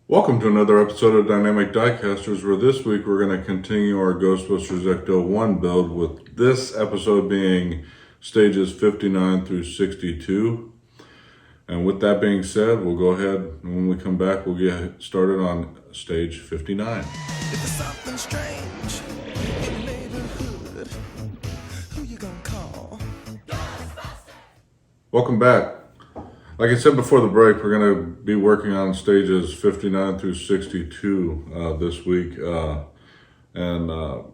Welcome to another episode of Dynamic Diecasters, where this week we're going to continue our Ghostbusters Ecto-1 build, with this episode being stages 59 through 62. And with that being said, we'll go ahead, and when we come back, we'll get started on stage 59. If there's something strange in the neighborhood, who you gonna call? Ghostbusters! Welcome back. Like I said before the break, we're going to be working on stages 59 through 62 this week. And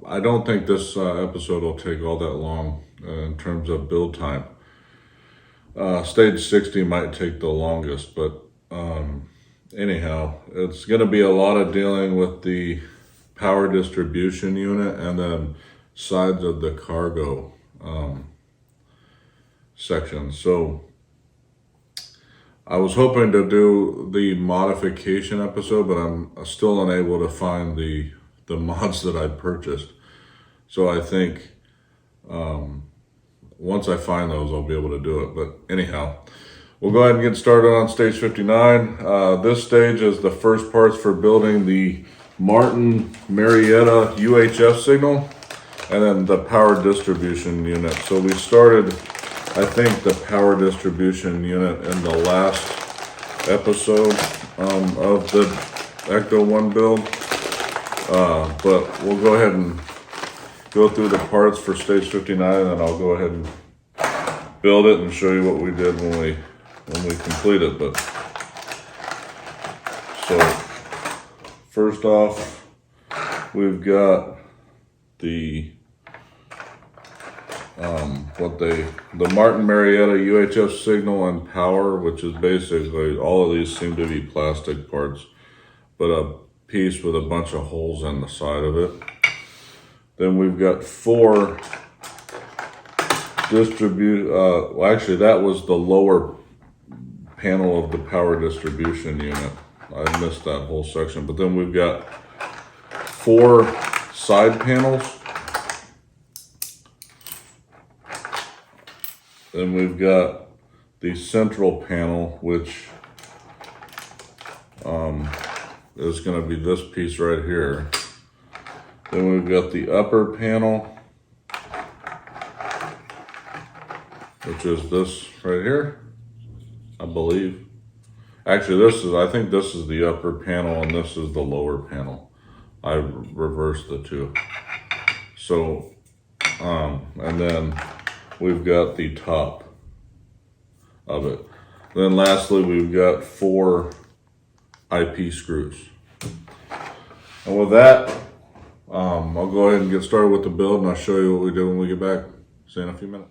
I don't think this episode will take all that long in terms of build time. Stage 60 might take the longest, but anyhow, it's going to be a lot of dealing with the power distribution unit and then sides of the cargo section. So I was hoping to do the modification episode, but I'm still unable to find the mods that I purchased. So I think once I find those, I'll be able to do it. But anyhow, we'll go ahead and get started on stage 59. This stage is the first parts for building the Martin Marietta UHF signal and then the power distribution unit. So we started, I think, the power distribution unit in the last episode of the Ecto-1 build. But we'll go ahead and go through the parts for stage 59, and then I'll go ahead and build it and show you what we did when we complete it. But so first off, we've got the the Martin Marietta UHF signal and power, which is basically all of these seem to be plastic parts, but a piece with a bunch of holes in the side of it. Then we've got four well, actually that was the lower panel of the power distribution unit. I missed that whole section. But then we've got four side panels. Then we've got the central panel, which is going to be this piece right here. Then we've got the upper panel, which is this right here, I believe. Actually, I think this is the upper panel and this is the lower panel. I reversed the two. So, and then we've got the top of it. Then lastly, we've got four IP screws. And with that, I'll go ahead and get started with the build, and I'll show you what we do when we get back. See you in a few minutes.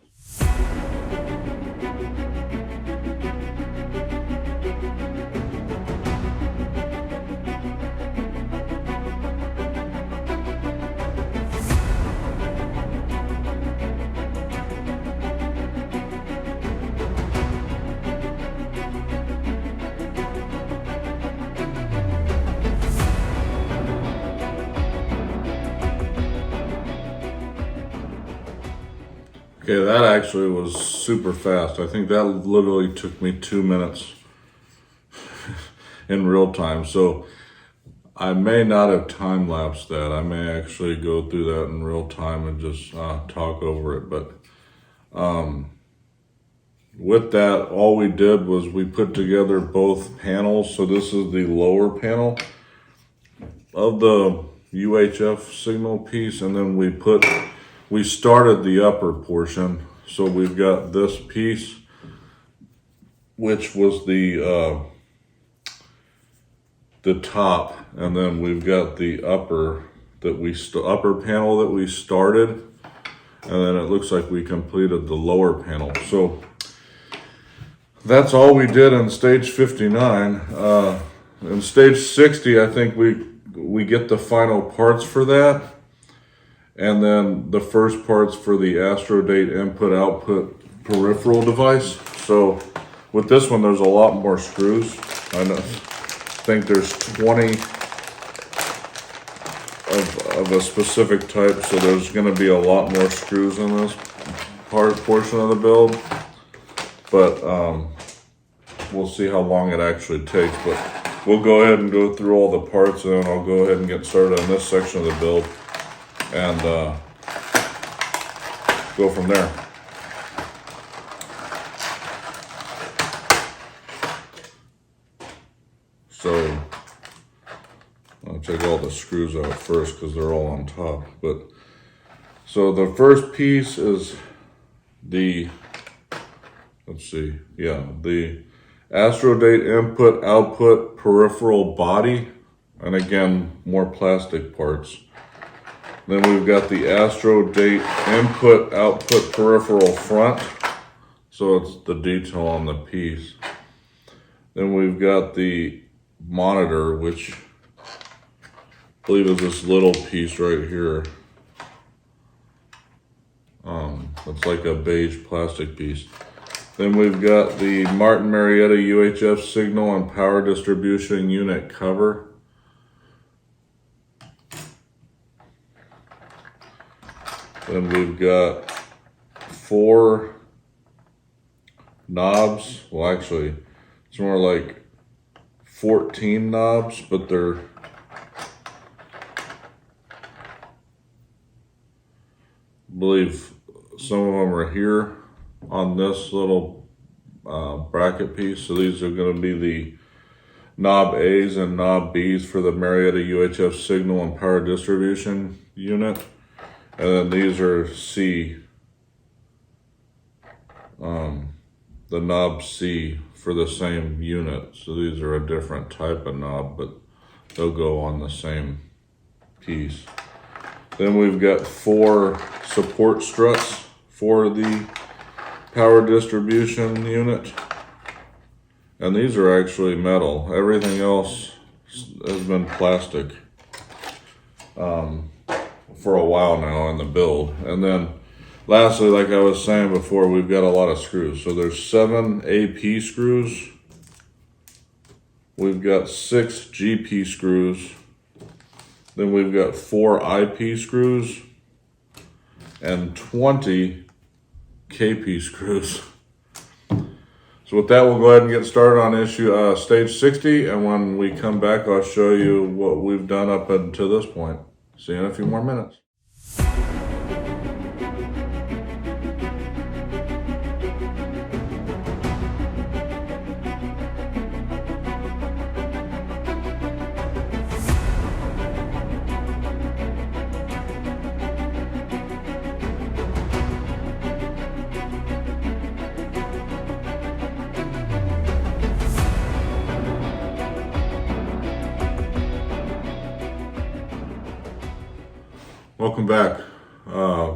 Okay, that actually was super fast. I think that literally took me 2 minutes in real time. So I may not have time-lapsed that. I may actually go through that in real time and just talk over it. But with that, all we did was we put together both panels. So this is the lower panel of the UHF signal piece, and then we started the upper portion. So we've got this piece, which was the top, and then we've got the upper panel that we started, and then it looks like we completed the lower panel. So that's all we did in stage 59. In stage 60, I think we get the final parts for that. And then the first parts for the AstroDate input-output peripheral device. So with this one, there's a lot more screws. I think there's 20 of a specific type, so there's going to be a lot more screws in this portion of the build. But we'll see how long it actually takes. But we'll go ahead and go through all the parts, and then I'll go ahead and get started on this section of the build and go from there. So I'll take all the screws out first because they're all on top. But so the first piece is the, let's see, yeah, the Astrodate input output peripheral body, and again more plastic parts. Then we've got the Astrodate input output peripheral front, so it's the detail on the piece. Then we've got the monitor, which I believe is this little piece right here. It's like a beige plastic piece. Then we've got the Martin Marietta UHF signal and power distribution unit cover. Then we've got 4 knobs. Well, actually, it's more like 14 knobs, but they're I believe some of them are here on this little bracket piece. So these are going to be the knob A's and knob B's for the Marietta UHF signal and power distribution unit. And then these are C, the knob C for the same unit. So these are a different type of knob, but they'll go on the same piece. Then we've got 4 support struts for the power distribution unit. And these are actually metal. Everything else has been plastic for a while now in the build. And then lastly, like I was saying before, we've got a lot of screws. So there's 7 AP screws. We've got 6 GP screws. Then we've got 4 IP screws and 20 KP screws. So with that, we'll go ahead and get started on stage 60. And when we come back, I'll show you what we've done up until this point. See you in a few more minutes. Welcome back.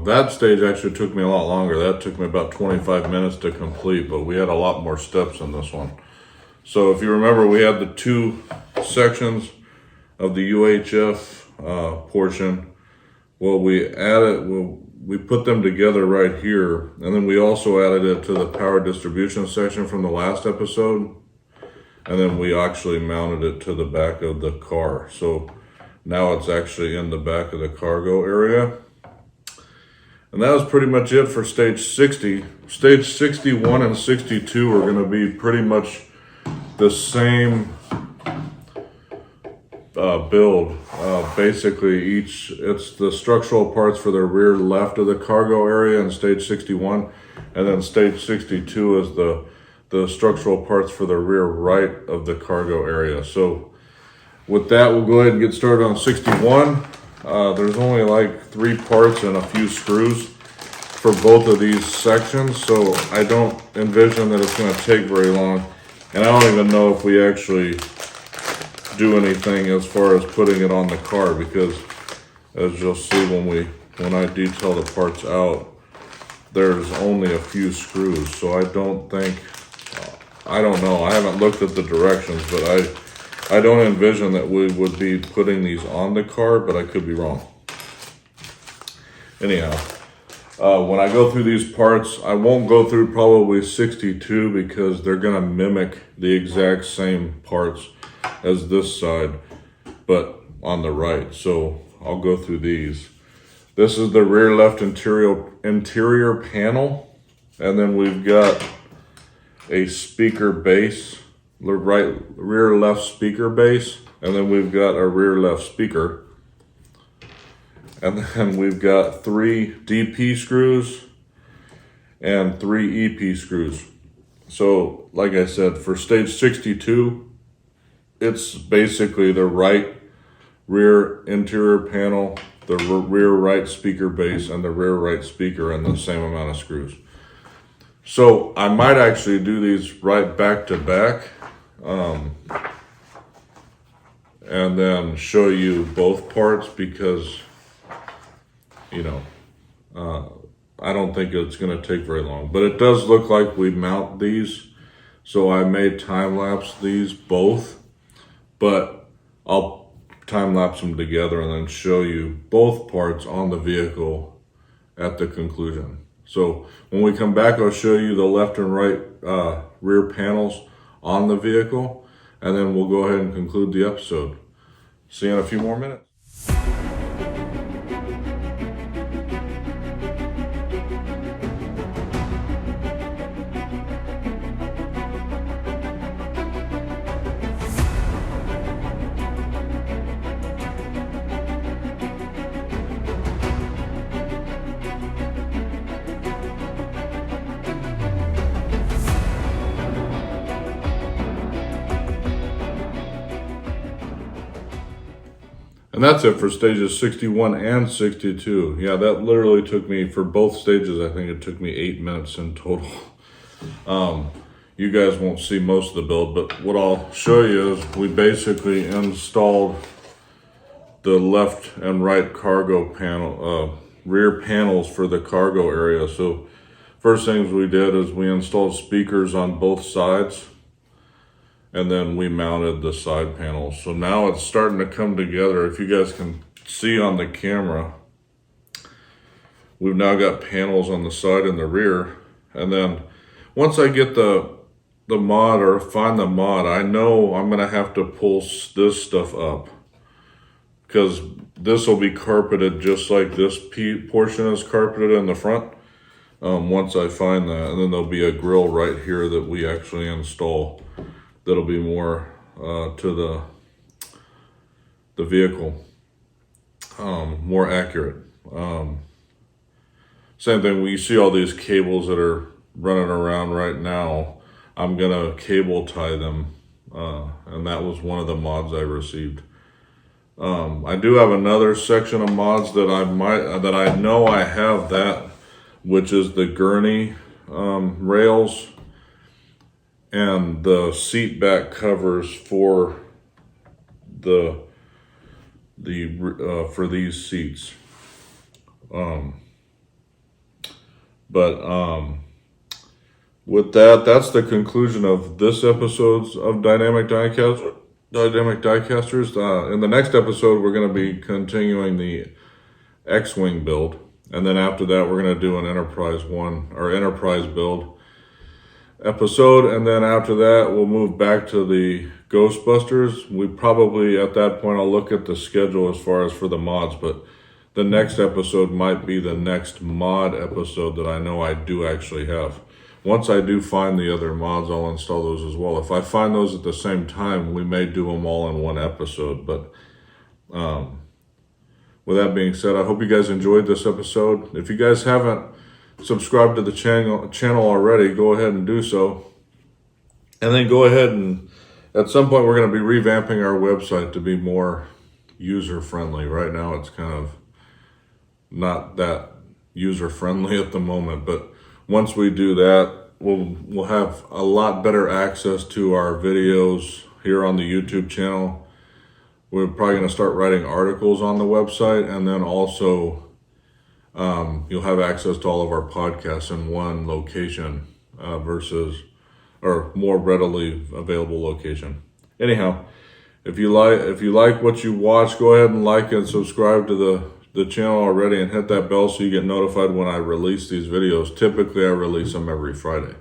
That stage actually took me a lot longer. That took me about 25 minutes to complete, but we had a lot more steps in this one. So if you remember, we had the 2 sections of the UHF portion. Well, we put them together right here, and then we also added it to the power distribution section from the last episode, and then we actually mounted it to the back of the car. So now it's actually in the back of the cargo area. And that was pretty much it for stage 60. Stage 61 and 62 are going to be pretty much the same build. Basically, it's the structural parts for the rear left of the cargo area in stage 61. And then stage 62 is the structural parts for the rear right of the cargo area. So with that, we'll go ahead and get started on 61. There's only like 3 parts and a few screws for both of these sections, so I don't envision that it's going to take very long. And I don't even know if we actually do anything as far as putting it on the car, because as you'll see when I detail the parts out, there's only a few screws. So I don't think, I don't know, I haven't looked at the directions, but I don't envision that we would be putting these on the car, but I could be wrong. Anyhow, when I go through these parts, I won't go through probably 62 because they're going to mimic the exact same parts as this side, but on the right. So I'll go through these. This is the rear left interior panel, and then we've got a speaker base rear left speaker base, and then we've got a rear left speaker. And then we've got 3 DP screws and 3 EP screws. So, like I said, for stage 62, it's basically the right rear interior panel, the rear right speaker base, and the rear right speaker, and the same amount of screws. So I might actually do these right back to back, and then show you both parts, because I don't think it's going to take very long, but it does look like we mount these. So I may time lapse these both, but I'll time lapse them together and then show you both parts on the vehicle at the conclusion. So when we come back, I'll show you the left and right rear panels on the vehicle, and then we'll go ahead and conclude the episode. See you in a few more minutes. And that's it for stages 61 and 62. Yeah, that literally took me, for both stages, I think it took me 8 minutes in total. You guys won't see most of the build, but what I'll show you is we basically installed the left and right cargo panel, rear panels for the cargo area. So first things we did is we installed speakers on both sides, and then we mounted the side panels. So now it's starting to come together. If you guys can see on the camera, we've now got panels on the side and the rear. And then once I get the mod, or find the mod, I know I'm gonna have to pull this stuff up, because this will be carpeted just like this portion is carpeted in the front. Once I find that, and then there'll be a grill right here that we actually install. That'll be more to the vehicle, more accurate. Same thing, when you see all these cables that are running around right now, I'm gonna cable tie them, and that was one of the mods I received. I do have another section of mods that I know I have that, which is the gurney rails and the seat back covers for for these seats. With that, that's the conclusion of this episode's of Dynamic Diecasters. In the next episode, we're going to be continuing the X-Wing build, and then after that, we're going to do an Enterprise build episode, and then after that we'll move back to the Ghostbusters. We probably, at that point, I'll look at the schedule as far as for the mods, but the next episode might be the next mod episode that I know I do actually have. Once I do find the other mods, I'll install those as well. If I find those at the same time, we may do them all in one episode. But with that being said, I hope you guys enjoyed this episode. If you guys haven't subscribed to the channel already, go ahead and do so. And then go ahead and, at some point, we're going to be revamping our website to be more user-friendly. Right now, it's kind of not that user-friendly at the moment, but once we do that, we'll have a lot better access to our videos here on the YouTube channel. We're probably going to start writing articles on the website, and then also you'll have access to all of our podcasts in one location or more readily available location. Anyhow, if you like what you watch, go ahead and like and subscribe to the channel already, and hit that bell so you get notified when I release these videos. Typically, I release them every Friday.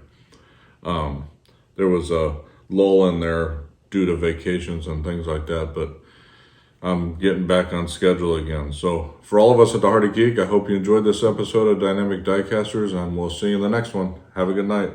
There was a lull in there due to vacations and things like that, but I'm getting back on schedule again. So for all of us at the Heart of Geek, I hope you enjoyed this episode of Dynamic Diecasters, and we'll see you in the next one. Have a good night.